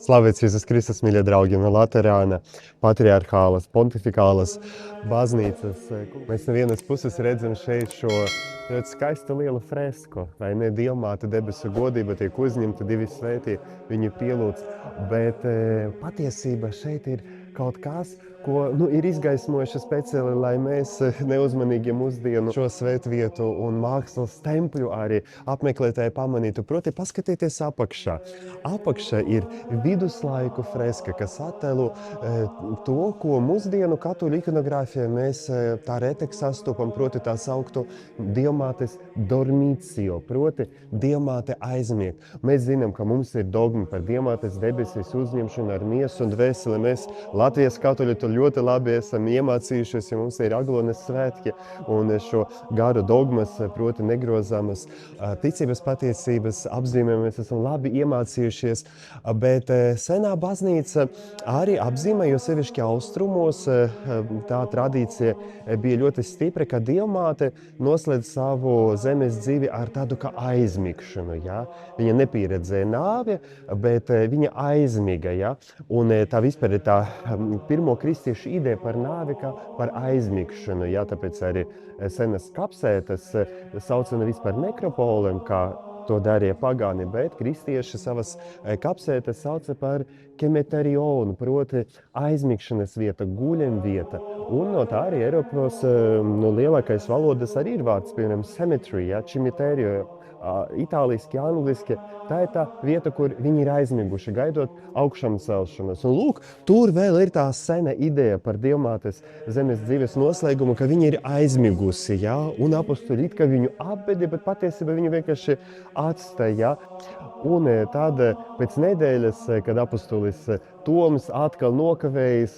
Slavēts Jēzus Kristus, mīļie draugi, no Laterāna patriarchālas, pontifikālas baznīcas. Mēs no vienas puses redzam šeit šo ļoti skaistu lielu fresku, vai ne, Dievmāte debesu godība tiek uzņemta, divi svētie viņu pielūdz, bet patiesība šeit ir kaut kas, ko ir izgaismojuši speciāli, lai mēs neuzmanīgi mūsdienu šo svētvietu un mākslas tempļu arī apmeklētāji pamanītu. Proti, paskatieties apakšā. Apakšā ir viduslaiku freska, kas attēlo to, ko mūsdienu katoļu ikonogrāfijā mēs tā reteki sastopam, proti tā saukto Dievmātes dormīcio, proti Dievmāte aizmieg. Mēs zinām, ka mums ir dogma par Dievmātes debesīs uzņemšanu ar miesu un dvēseli. Mēs Latvijas katoļi to ļoti labi esam iemācījušies, ja mums ir Aglones svētki un šo garu dogmas, proti negrozāmas ticības patiesības apzīmē mēs esam labi iemācījušies, bet senā baznīca arī apzīmē, jo sevišķi austrumos tā tradīcija bija ļoti stipra, ka Dievmāte noslēdz savu zemes dzīvi ar tādu kā aizmigšanu. Ja? Viņa nepieredzēja nāvi, bet viņa aizmiga. Ja? Un tā vispār ir tā pirmo kristiešu ideja par nāvi kā par aizmigšanu. Ja? Tāpēc arī senas kapsētas sauca nevis par nekropoliem, kā to darīja pagāni, bet kristieši savas kapsētas sauca par kemeterionu, proti aizmigšanas vieta, guļamvieta. Un no tā arī Eiropas lielākais valodas arī ir vārds, piemēram, cemetery, ja, cimiterio, itāliski, angliski. Tā ir tā vieta, kur viņi ir aizmiguši, gaidot augšām celšanos. Un lūk, tur vēl ir tā sena ideja par Dievmātes zemes dzīves noslēgumu, ka viņa ir aizmigusi, ja? Un apostoli it kā viņu apbedi, bet patiesībā viņu vienkārši atstāja. Un tad pēc nedēļas, kad apostolis Toms atkal nokavējis,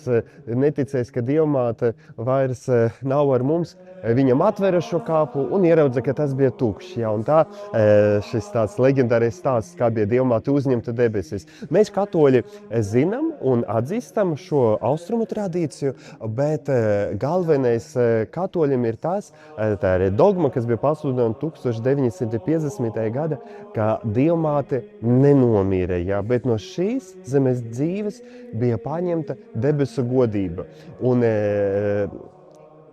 neticējis, ka Dievmāte vairs nav ar mums, viņam atvera šo kāpu un ieraudza, ka tas bija tukšs. Ja? Un tā šis tāds leģendārais stāsts, kā bija Dievmāte uzņemta debesīs. Mēs katoļi zinām un atzīstam šo austrumu tradīciju, bet galvenais katoļiem ir tas, tā ir dogma, kas bija pasludināta 1950. Gada, ka Dievmāte nenomīra, ja? Bet no šīs zemes dzīves bija paņemta debesu godība. Un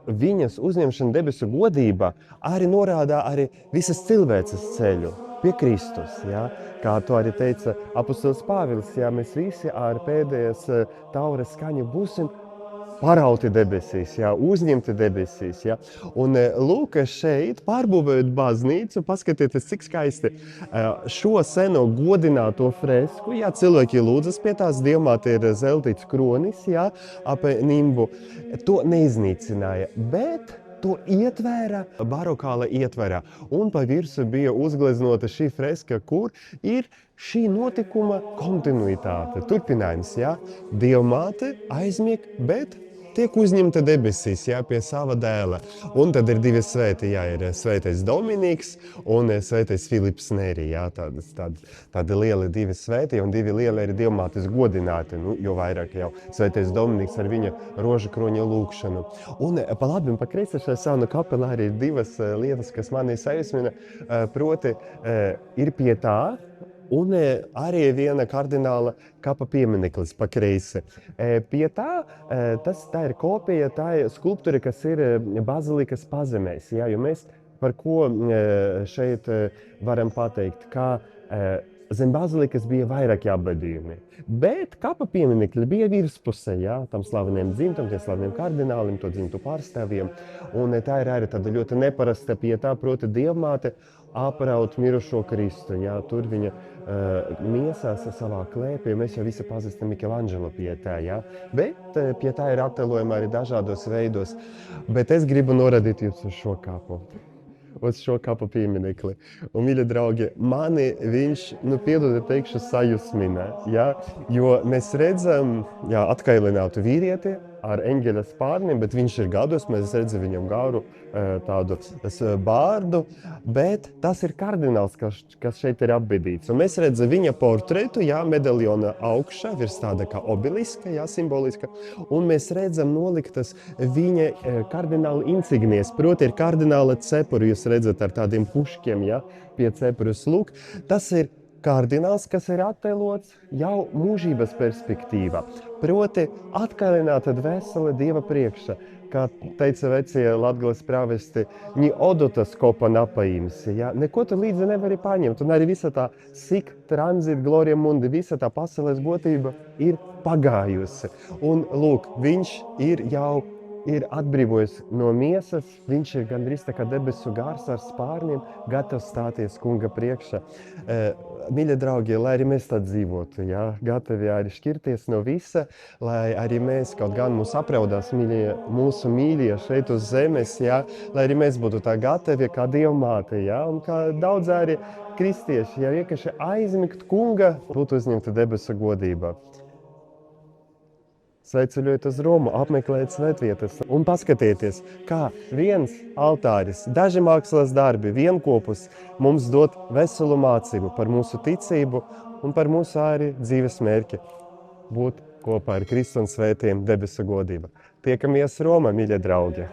viņas uzņemšana debesu godībā arī norādā arī visas cilvēces ceļu pie Kristus. Ja? Kā to arī teica apostols Pāvils, ja mēs visi ar pēdējās taures skaņu būsim parauti debesīs, ja? Uzņemti debesīs. Ja? Un lūk, šeit pārbūvējot baznīcu, paskatieties, cik skaisti šo seno godināto fresku, ja? Cilvēki lūdzas pie tās, Dievmāte ir zeltīts kronis, ja? Ap nimbu. To neiznīcināja, bet to ietvēra barokāla ietverā. Un pa virsu bija uzgleznota šī freska, kur ir šī notikuma kontinuitāte, turpinājums. Ja? Dievmāte aizmieg, bet tiek uzņemta debesīs, ja, pie sava dēla. Un tad ir divi svēti, ja, ir svētais Dominiks un svētais Filips Neri. Ja, tādi lieli divi svēti, un divi lieli ir Dievmātes godināti, jo vairāk jau svētais Dominiks ar viņa roža kroņa lūkšanu. Un pa labi un pa kreisi šajā sauna kapelā arī ir divas lietas, kas mani sajūsmina, proti ir pie tā, un arī viena kardināla kapa piemineklis pa kreisi. Pie tā, tā ir kopija, tā ir skulptūra, kas ir bazilikas pazemēs. Ja? Jo mēs par ko šeit varam pateikt, ka zem bazilikas bija vairāki apbedījumi. Bet kapa pieminekļi bija virspusē, ja? Tam slaveniem dzimtam, tiem slaveniem kardinālim, to dzimtu pārstāvjiem. Un tā ir arī tāda ļoti neparasta pie tā, proti Dievmāte apraut mirušo Kristu. Ja? Tur viņa miesās savā klēpī, mēs jau visi pazīstam Mikelanģelo pie tā, ja? Bet pie tā ir attēlojumi arī dažādos veidos. Bet es gribu norādīt jūs uz šo kapu. Uz šo kapu pieminekli. Un, mīļi draugi, mani viņš, piedodiet teikšu, sajūsmina, ja? Jo mēs redzam, ja, atkailinātu vīrieti ar eņģeļa spārniem, bet viņš ir gados, mēs redzam viņam garu tādu bārdu, bet tas ir kardināls, kas šeit ir apbedīts. Un mēs redzam viņa portretu, ja, medaļona augšā, virs tāda kā obeliska, ja, simboliska, un mēs redzam noliktas viņa kardināla insignies, proti ir kardināla cepuri, jūs redzat ar tādiem puškiem, ja, pie cepures. Lūk, tas ir kardināls, kas ir attēlots jau mūžības perspektīvā. Proti, atkalināta dvēsele Dieva priekšā. Kā teica vecie Latgales pravesti, ni odotas kopa napaims. Ja? Neko tu līdzi nevari paņemt. Un arī visa tā sik transit gloria mundi, visa tā pasaules būtība ir pagājusi. Un lūk, viņš ir atbrīvojis no miesas, viņš ir gandrīz tā kā debesu gars ar spārniem, gatavs stāties kunga priekšā. Mīļie draugi, lai arī mēs tā dzīvotu, ja? Gatavi arī šķirties no visa, lai arī mēs, kaut gan mūs apraudās mūsu mīļie šeit uz zemes, ja? Lai arī mēs būtu tā gatavi kā Dieva māte, ja? Un kā daudz arī kristieši, ja vienkārši aizmigt kunga, būtu uzņemta debesu godībā. Sveiceļojiet uz Romu, apmeklējiet svētvietas un paskatieties, kā viens altāris, daži mākslas darbi, vienkopus mums dod veselu mācību par mūsu ticību un par mūsu arī dzīves mērķi būt kopā ar Kristu un svētiem debesu godību. Tiekamies Romā, mīļie draugi!